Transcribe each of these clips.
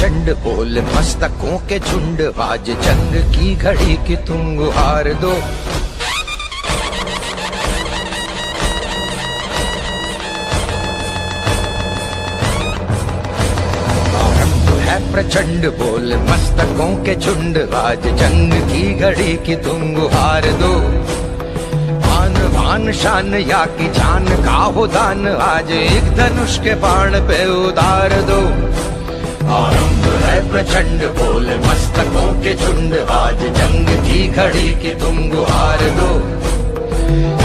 प्रचंड बोल मस्तकों के झुंड, आज जंग की घड़ी की तुम गुहार दो। प्रचंड बोल मस्तकों के झुंड, आज जंग की घड़ी की तुम गुहार दो। आन बान शान या की जान का हो दान, आज एक धनुष के बाण पे उतार दो। आरंभ है प्रचंड बोल मस्तकों के झुंड, आज जंग की घड़ी की तुम गुहार दो।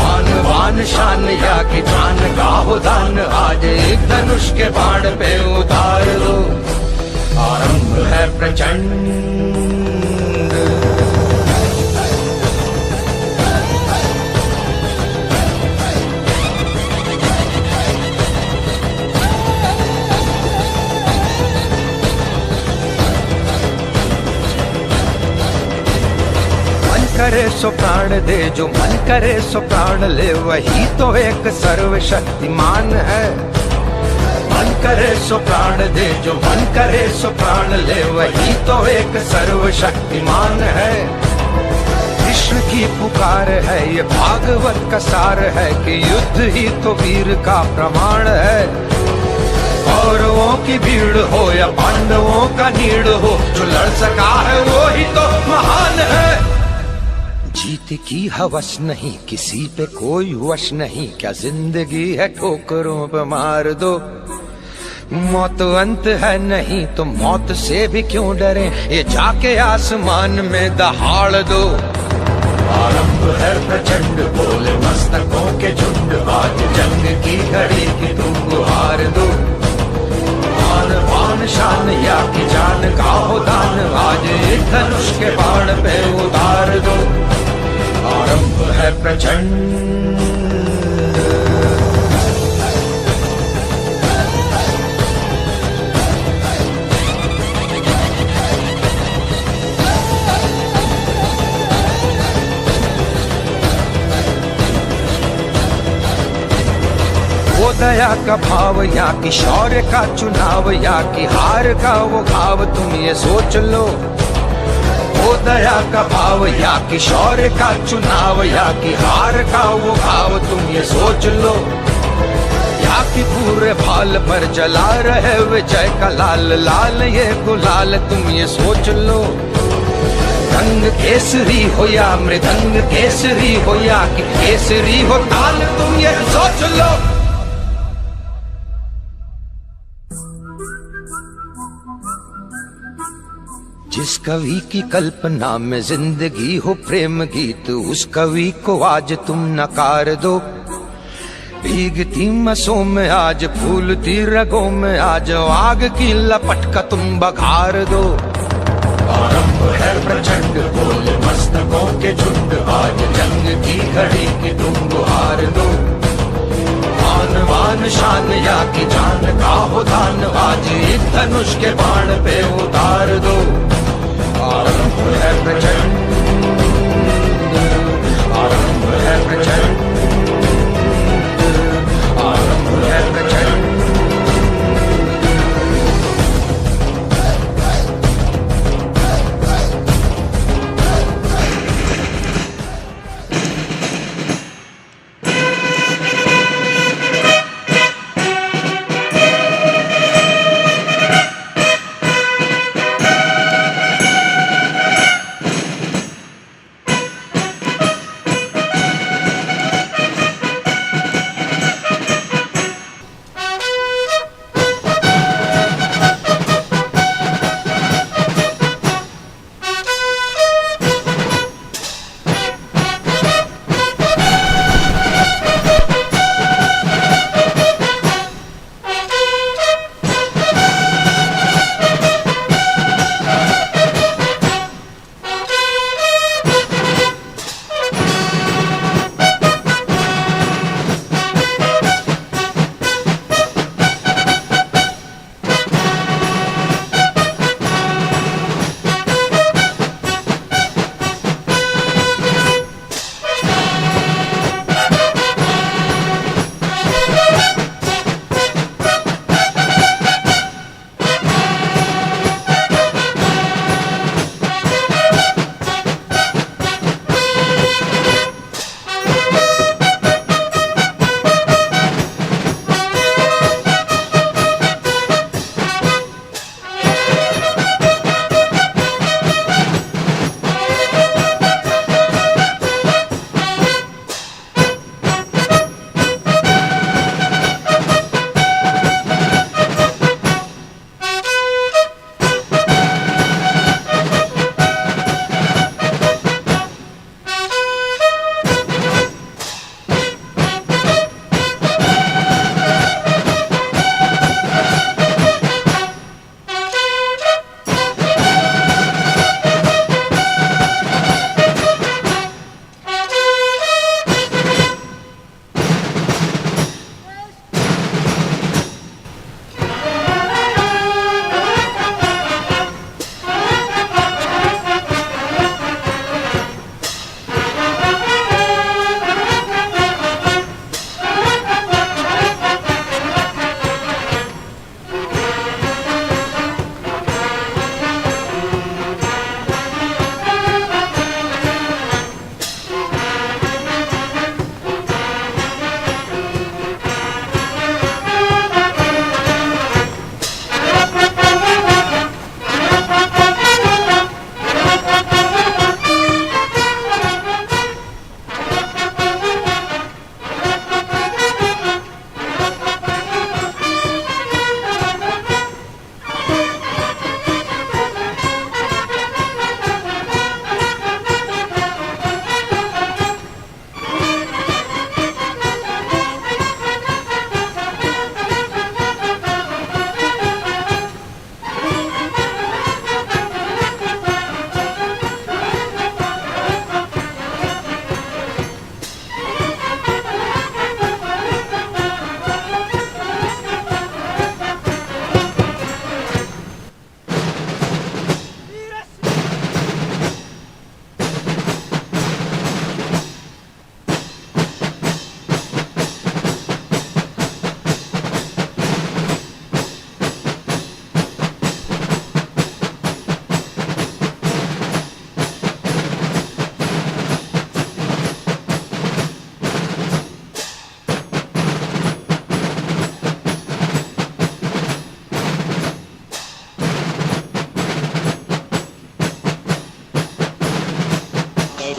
आन बान शान या की जान का हो दान, आज एक धनुष के बाण पे उतार दो। आरंभ है प्रचंड। मन करे सो प्राण दे, जो मन करे सो प्राण ले, वही तो एक सर्वशक्तिमान है। मन करे सो प्राण दे, जो मन करे सो प्राण ले, वही तो एक सर्वशक्तिमान है। कृष्ण की पुकार है, ये भागवत का सार है, कि युद्ध ही तो वीर का प्रमाण है। कौरवों की भीड़ हो या पांडवों का नीड़ हो, जो लड़ सका है वो ही तो महान है। जीत की हवस नहीं, किसी पे कोई वश नहीं, क्या जिंदगी है ठोकरों पे मार दो। मौत अंत है नहीं तो मौत से भी क्यों डरे, ये जाके आसमान में दहाड़ दो। आरंभ है प्रचंड बोल मस्तकों के झुंड, आज जंग की घड़ी की तुम गुहार दो। आन बान शान या की जान का हो दान, आज एक धनुष के बाण पे उतार दो। आरंभ है प्रचंड। वो दया का भाव या कि शौर्य का चुनाव, या कि हार का वो घाव, तुम ये सोच लो। वो दया का भाव या कि शौर्य का चुनाव, या कि हार का वो घाव, तुम ये सोच लो। या कि पूरे भाल पर जला रहे विजय का लाल लाल ये गुलाल, तुम ये सोच लो। रंग केसरी हो या मृदंग केसरी हो, या कि केसरी हो ताल, तुम ये सोच लो। जिस कवि की कल्पना में जिंदगी हो प्रेम गीत, उस कवि को आज तुम नकार दो। भीगती मसों में आज, फूलती रगों में आज, आग की लपट का तुम बघार दो। आरंभ है प्रचंड बोल मस्तकों के झुंड, आज जंग की घड़ी की तुम गुहार दो। आन बान शान या की जान का हो दान, आज एक धनुष के बाण पे उतार दो। आरंभ है प्रचंड, आरंभ है प्रचंड, आरंभ है प्रचंड।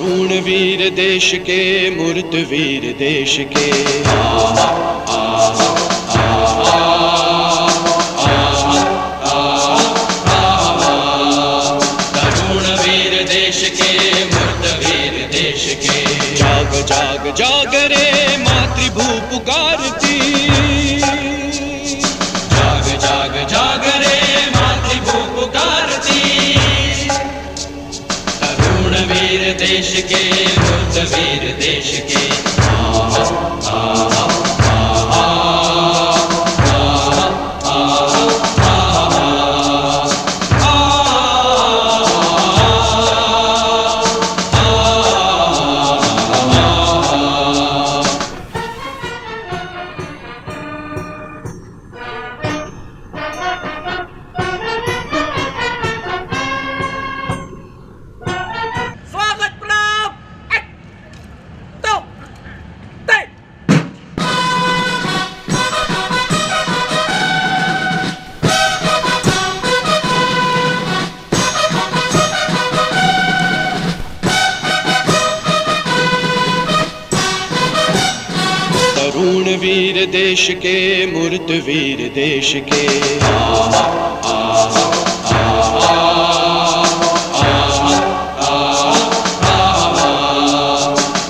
तरुण वीर देश के, मूर्त वीर देश के। तरुण वीर देश के, मूर्त वीर देश के। जाग जाग जाग रे मातृभू पुकारती, जाग जाग जाग रे मातृभू पुकारती। तरुण वीर देश के, मूर्त वीर देश के। तरुण वीर देश के, मूर्त वीर देश के।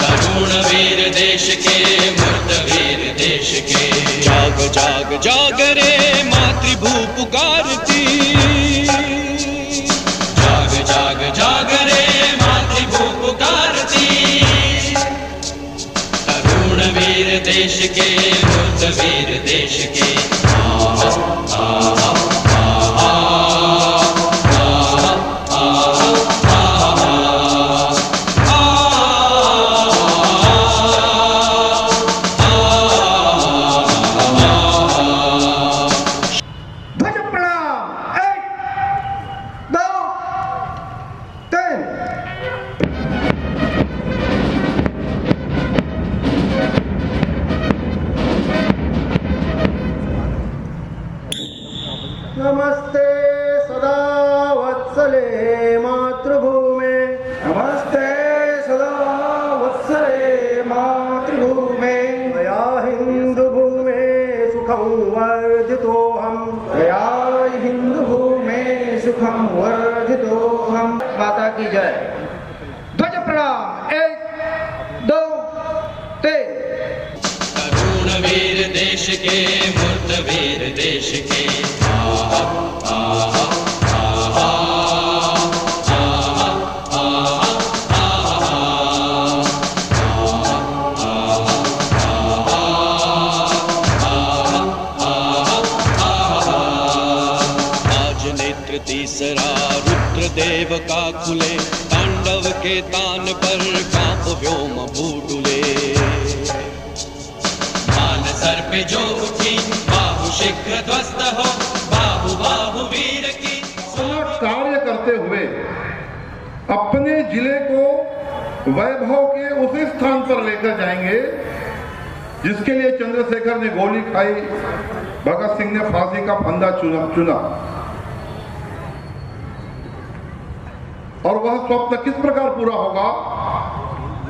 तरुण वीर देश के, मूर्त वीर देश के। जाग जाग जाग रे मातृभू पुकारती, जाग जाग जाग रे मातृभू पुकारती। तरुण वीर देश के, मूर्त वीर देश के। ध्वज प्रणाम। 1 2 3। नमस्ते सदा वत्सले मातृभूमे, नमस्ते सदा वत्सले मातृभूमे। मया हिन्दुभूमे सुखं वर्धितोऽहं, मया हिन्दुभूमे सुखं वर्धितोऽहं। माता की जय। ध्वज प्रणाम। 1 2 3। तरुण वीर देश के, मूर्त वीर देश के। आज नेत्र तीसरा रुद्रदेव का खुले, तांडव के तान पर कांप व्योम भूडुले। मान सर पे जो उठी, बाहु शीघ्र ध्वस्त हो, बाहु बाहु वीर की। कार्य करते हुए अपने जिले को वैभव के उसी स्थान पर लेकर जाएंगे जिसके लिए चंद्रशेखर ने गोली खाई, भगत सिंह ने फांसी का फंदा चुना। और वह स्वप्न किस प्रकार पूरा होगा?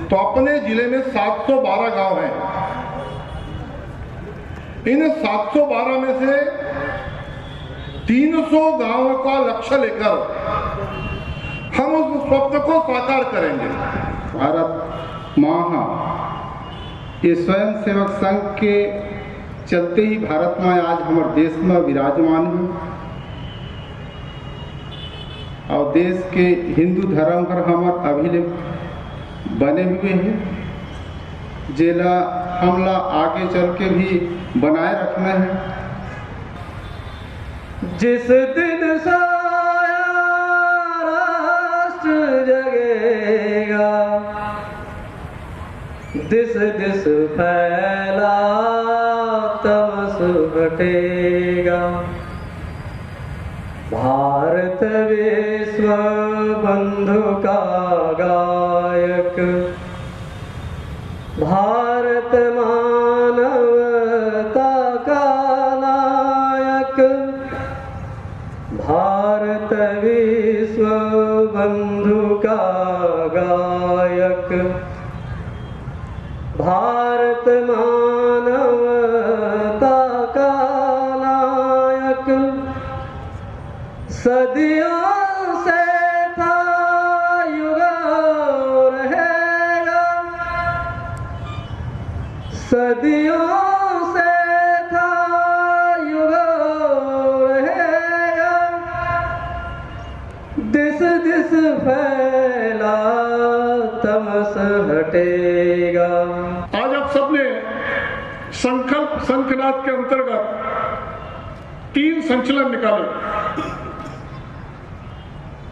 तो अपने जिले में 712 गांव हैं। इन 712 में से 300 गांवों का लक्ष्य लेकर हम उस स्वप्न को साकार करेंगे। भारत माँ ये स्वयं सेवक संघ के चलते ही भारत माँ आज हमारे देश में विराजमान है और देश के हिंदू धर्म पर हमारे अभिलेख बने हुए हैं, जेला हमला आगे चल के भी बनाए रखना है। जिस दिन सारा राष्ट्र जगेगा, दिस दिस फैला तमस हटेगा। भारत विश्व बंधु का गायक, भारत मानवता का नायक, भारत विश्व बंधु का गायक। गायक भारत मानवता का नायक सदियों से था युग रहेगा सदियों से था युग रहेगा दिस दिस फैला तमस हटेगा। आज आप सबने संकल्प संकनाद के अंतर्गत 3 संचलन निकाले।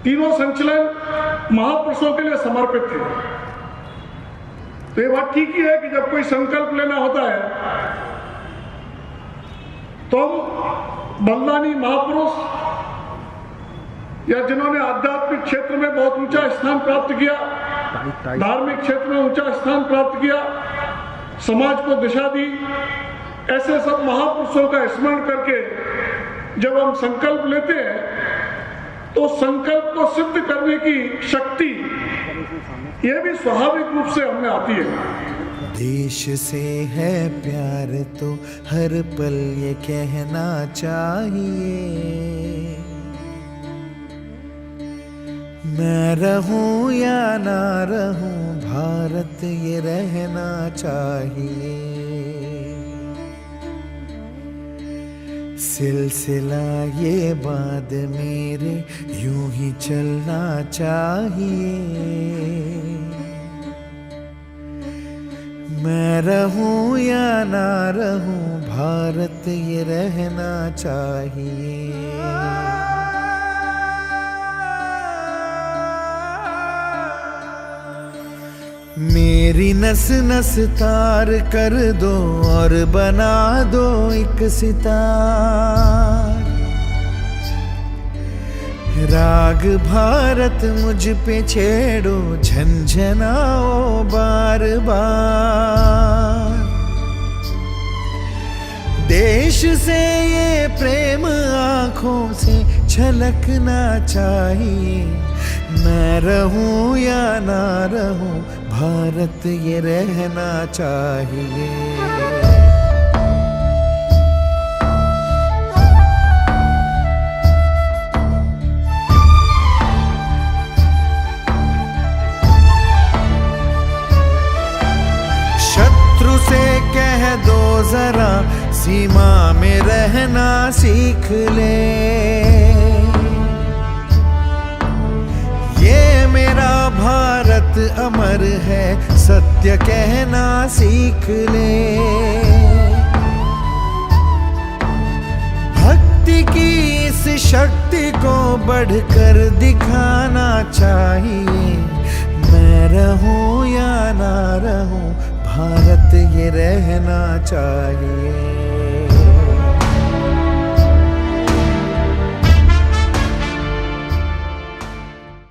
तीनों संचलन महापुरुषों के लिए समर्पित थे। तो ये बात ठीक ही है कि जब कोई संकल्प लेना होता है तो हम बंदानी महापुरुष या जिन्होंने आध्यात्मिक क्षेत्र में बहुत ऊंचा स्थान प्राप्त किया, धार्मिक क्षेत्र में ऊंचा स्थान प्राप्त किया, समाज को दिशा दी, ऐसे सब महापुरुषों का स्मरण करके जब हम संकल्प लेते हैं तो संकल्प को सिद्ध करने की शक्ति यह भी स्वाभाविक रूप से हमें आती है। देश से है प्यार तो हर पल ये कहना चाहिए, मैं रहूं या ना रहूं भारत ये रहना चाहिए। सिलसिला ये बाद मेरे यूं ही चलना चाहिए, मैं रहूं या ना रहूं भारत ये रहना चाहिए। मेरी नस नस तार कर दो और बना दो एक सितार, राग भारत मुझ पे छेड़ो झंझनाओ बार बार। देश से ये प्रेम आँखों से छलकना चाहिए, मैं रहूं या ना रहूं भारत ये रहना चाहिए। शत्रु से कह दो जरा सीमा में रहना सीख ले, ये मेरा भारत अमर है सत्य कहना सीख ले। भक्ति की इस शक्ति को बढ़कर दिखाना चाहिए, मैं रहूं या ना रहूं भारत ये रहना चाहिए।